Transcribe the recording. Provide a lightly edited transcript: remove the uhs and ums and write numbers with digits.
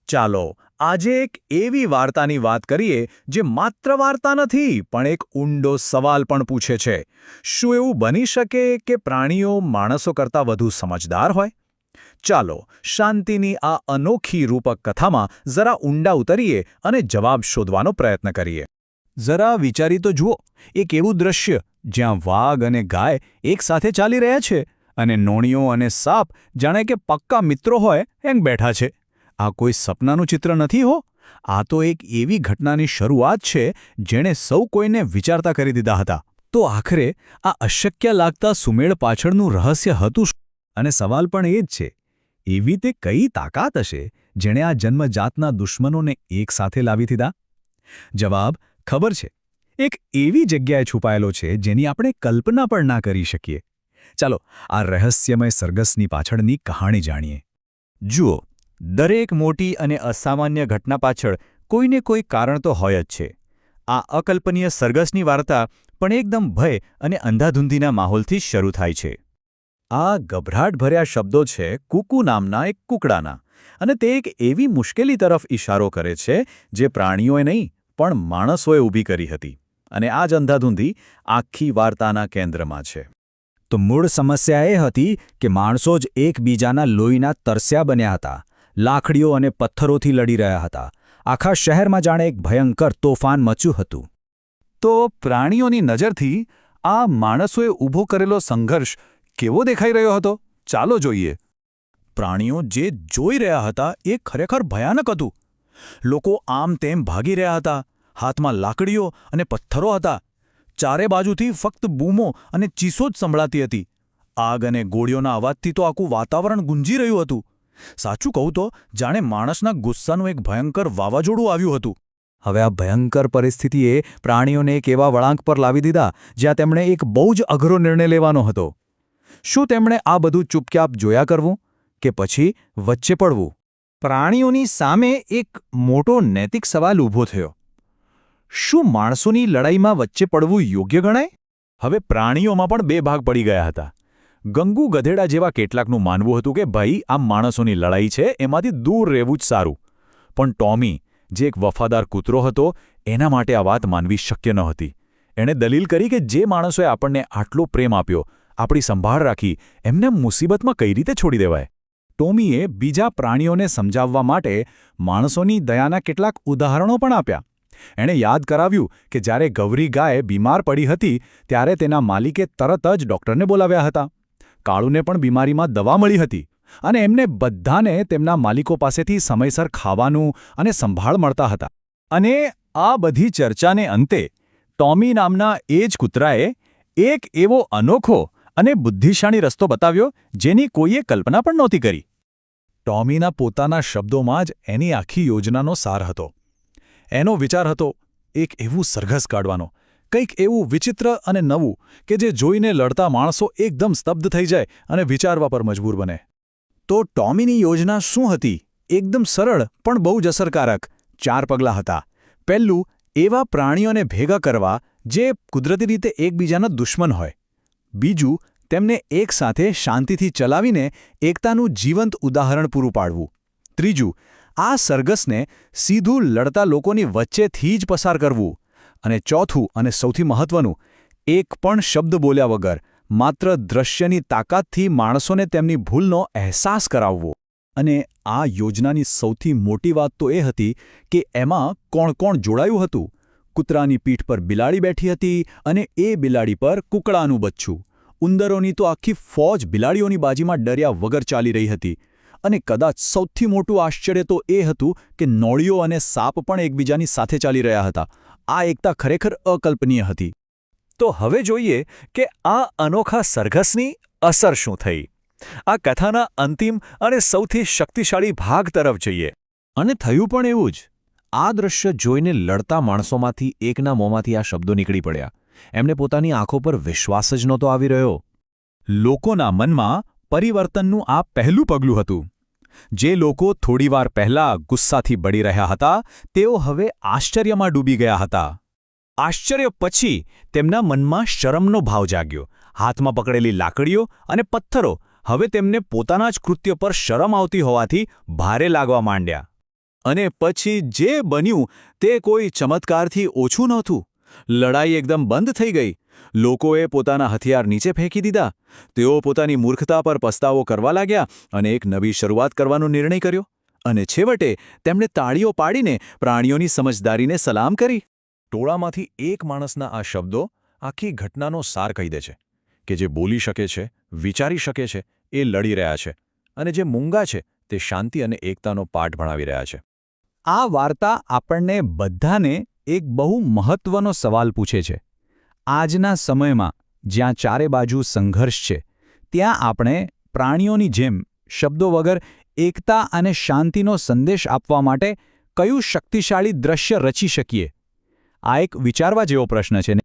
ચાલો આજે એક એવી વાર્તાની વાત કરીએ જે માત્ર વાર્તા નથી પણ એક ઊંડો સવાલ પણ પૂછે છે. શું એવું બની શકે કે પ્રાણીઓ માણસો કરતાં વધુ સમજદાર હોય? ચાલો શાંતિની આ અનોખી રૂપક કથામાં જરા ઊંડા ઉતરીએ અને જવાબ શોધવાનો પ્રયત્ન કરીએ. જરા વિચારી તો જુઓ, એક એવું દ્રશ્ય જ્યાં વાઘ અને ગાય એકસાથે ચાલી રહ્યા છે અને નોણીઓ અને સાપ જાણે કે પક્કા મિત્રો હોય એમ બેઠા છે. આ કોઈ સપનાનું ચિત્ર નથી હો. આ તો એક એવી ઘટનાની શરૂઆત છે જેણે સૌ કોઈને વિચારતા કરી દીધા હતા. તો આખરે આ અશક્ય લાગતા સુમેળ પાછળનું રહસ્ય હતું શું? અને સવાલ પણ એ જ છે, એવી તે કઈ તાકાત હશે જેણે આ જન્મજાતના દુશ્મનોને એક સાથે લાવી દીધા? જવાબ ખબર છે, એક એવી જગ્યાએ છુપાયેલો છે જેની આપણે કલ્પના પણ ના કરી શકીએ. ચાલો આ રહસ્યમય સરઘસની પાછળની કહાણી જાણીએ. જુઓ, દરેક મોટી અને અસામાન્ય ઘટના પાછળ કોઈને કોઈ કારણ તો હોય જ છે. આ અકલ્પનીય સરઘસની વાર્તા પણ એકદમ ભય અને અંધાધૂંધીના માહોલથી શરૂ થાય છે. આ ગભરાટભર્યા શબ્દો છે કુકુ નામના એક કુકડાના, અને તે એક એવી મુશ્કેલી તરફ ઇશારો કરે છે જે પ્રાણીઓએ નહીં પણ માણસોએ ઊભી કરી હતી. અને આ જ અંધાધૂંધી આખી વાર્તાના કેન્દ્રમાં છે. તો મૂળ સમસ્યા એ હતી કે માણસો જ એકબીજાના લોહીના તરસ્યા બન્યા હતા. લાકડીઓ અને પથ્થરોથી લડી રહ્યા હતા. આખા શહેરમાં જાણે એક ભયંકર તોફાન મચ્યું હતું. તો પ્રાણીઓની નજરથી આ માણસોએ ઊભો કરેલો સંઘર્ષ કેવો દેખાઈ રહ્યો હતો? ચાલો જોઈએ. પ્રાણીઓ જે જોઈ રહ્યા હતા એ ખરેખર ભયાનક હતું. લોકો આમ તેમ ભાગી રહ્યા હતા. હાથમાં લાકડીઓ અને પથ્થરો હતા. ચારે બાજુથી ફક્ત બૂમો અને ચીસો જ સંભળાતી હતી. આગ અને ગોળીઓના અવાજથી તો આખું વાતાવરણ ગુંજી રહ્યું હતું. સાચું કહું તો જાણે માણસના ગુસ્સાનું એક ભયંકર વાવાઝોડું આવ્યું હતું. હવે આ ભયંકર પરિસ્થિતિએ પ્રાણીઓને એક એવા વળાંક પર લાવી દીધા જ્યાં તેમણે એક બહુ જ અઘરો નિર્ણય લેવાનો હતો. શું તેમણે આ બધું ચૂપચાપ જોયા કરવું કે પછી વચ્ચે પડવું? પ્રાણીઓની સામે એક મોટો નૈતિક સવાલ ઊભો થયો. શું માણસોની લડાઈમાં વચ્ચે પડવું યોગ્ય ગણાય? હવે પ્રાણીઓમાં પણ બે ભાગ પડી ગયા હતા. ગંગુ ગધેડા જેવા કેટલાકનું માનવું હતું કે ભાઈ આ માણસોની લડાઈ છે એમાંથી દૂર રહેવું જ સારું. પણ ટોમી, જે એક વફાદાર કૂતરો હતો, એના માટે આ વાત માનવી શક્ય ન હતી. એણે દલીલ કરી કે જે માણસોએ આપણને આટલો પ્રેમ આપ્યો, આપણી સંભાળ રાખી, એમને મુસીબતમાં કઈ રીતે છોડી દેવાય? ટોમીએ બીજા પ્રાણીઓને સમજાવવા માટે માણસોની દયાના કેટલાક ઉદાહરણો પણ આપ્યા. એણે યાદ કરાવ્યું કે જ્યારે ગૌરી ગાય બીમાર પડી હતી ત્યારે તેના માલિકે તરત જ ડૉક્ટરને બોલાવ્યા હતા. કાળુને પણ બીમારીમાં દવા મળી હતી અને એમને બધાને તેમના માલિકો પાસેથી સમયસર ખાવાનું અને સંભાળ મળતા હતા. અને આ બધી ચર્ચાને અંતે ટોમી નામના એ જ કૂતરાએ એક એવો અનોખો અને બુદ્ધિશાળી રસ્તો બતાવ્યો જેની કોઈએ કલ્પના પણ નહોતી કરી. ટોમીના પોતાના શબ્દોમાં જ એની આખી યોજનાનો સાર હતો. એનો વિચાર હતો એક એવું સરઘસ કાઢવાનો, કંઈક એવું વિચિત્ર અને નવું કે જે જોઈને લડતા માણસો એકદમ સ્તબ્ધ થઈ જાય અને વિચારવા પર મજબૂર બને. તો ટોમીની યોજના શું હતી? એકદમ સરળ પણ બહુ જ અસરકારક. 4 પગલાં હતા. પહેલું, એવા પ્રાણીઓને ભેગા કરવા જે કુદરતી રીતે એકબીજાના દુશ્મન હોય. બીજું, તેમને એકસાથે શાંતિથી ચલાવીને એકતાનું જીવંત ઉદાહરણ પૂરું પાડવું. ત્રીજું, આ સરઘસને સીધું લડતા લોકોની વચ્ચેથી જ પસાર કરવું. અને ચોથું અને સૌથી મહત્વનું, એક પણ શબ્દ બોલ્યા વગર માત્ર દ્રશ્યની તાકાતથી માણસોને તેમની ભૂલનો અહેસાસ કરાવવો. અને આ યોજનાની સૌથી મોટી વાત તો એ હતી કે એમાં કોણ કોણ જોડાયું હતું. કૂતરાની પીઠ પર બિલાડી બેઠી હતી અને એ બિલાડી પર કૂકડાનું બચ્ચું. ઉંદરોની તો આખી ફોજ બિલાડીઓની બાજીમાં ડર્યા વગર ચાલી રહી હતી. અને કદાચ સૌથી મોટું આશ્ચર્ય તો એ હતું કે નોળીઓ અને સાપ પણ એકબીજાની સાથે ચાલી રહ્યા હતા. આ એકતા ખરેખર અકલ્પનીય હતી. તો હવે જોઈએ કે આ અનોખા સરઘસની અસર શું થઈ. આ કથાના અંતિમ અને સૌથી શક્તિશાળી ભાગ તરફ જઈએ. અને થયું પણ એવું જ. આ દ્રશ્ય જોઈને લડતા માણસોમાંથી એકના મોંમાંથી આ શબ્દો નીકળી પડ્યા. એમને પોતાની આંખો પર વિશ્વાસ જ નહોતો આવી રહ્યો. લોકોના મનમાં પરિવર્તનનું આ પહેલું પગલું હતું. જે લોકો થોડીવાર પહેલાં ગુસ્સાથી બળી રહ્યા હતા તેઓ હવે આશ્ચર્યમાં ડૂબી ગયા હતા. આશ્ચર્ય પછી તેમના મનમાં શરમનો ભાવ જાગ્યો. હાથમાં પકડેલી લાકડીઓ અને પથ્થરો હવે તેમને પોતાના જ કૃત્ય પર શરમ આવતી હોવાથી ભારે લાગવા માંડ્યા. અને પછી જે બન્યું તે કોઈ ચમત્કારથી ઓછું નહોતું. લડાઈ એકદમ બંધ થઈ ગઈ. લોકોએ પોતાના હથિયાર નીચે ફેંકી દીધા. તેઓ પોતાની મૂર્ખતા પર પસ્તાવો કરવા લાગ્યા અને એક નવી શરૂઆત કરવાનો નિર્ણય કર્યો. અને છેવટે તેમણે તાળીઓ પાડીને પ્રાણીઓની સમજદારીને સલામ કરી. ટોળામાંથી એક માણસના આ શબ્દો આખી ઘટનાનો સાર કહી દે છે કે જે બોલી શકે છે, વિચારી શકે છે, એ લડી રહ્યા છે, અને જે મૂંગા છે તે શાંતિ અને એકતાનો પાઠ ભણાવી રહ્યા છે. આ વાર્તા આપણને બધાને એક બહુ મહત્વનો સવાલ પૂછે છે. આજના સમયમાં જ્યાં ચારે બાજુ સંઘર્ષ છે, ત્યાં આપણે પ્રાણીઓની જેમ શબ્દો વગર એકતા અને શાંતિનો સંદેશ આપવા માટે કયું શક્તિશાળી દ્રશ્ય રચી શકીએ? આ એક વિચારવા જેવો પ્રશ્ન છે ને?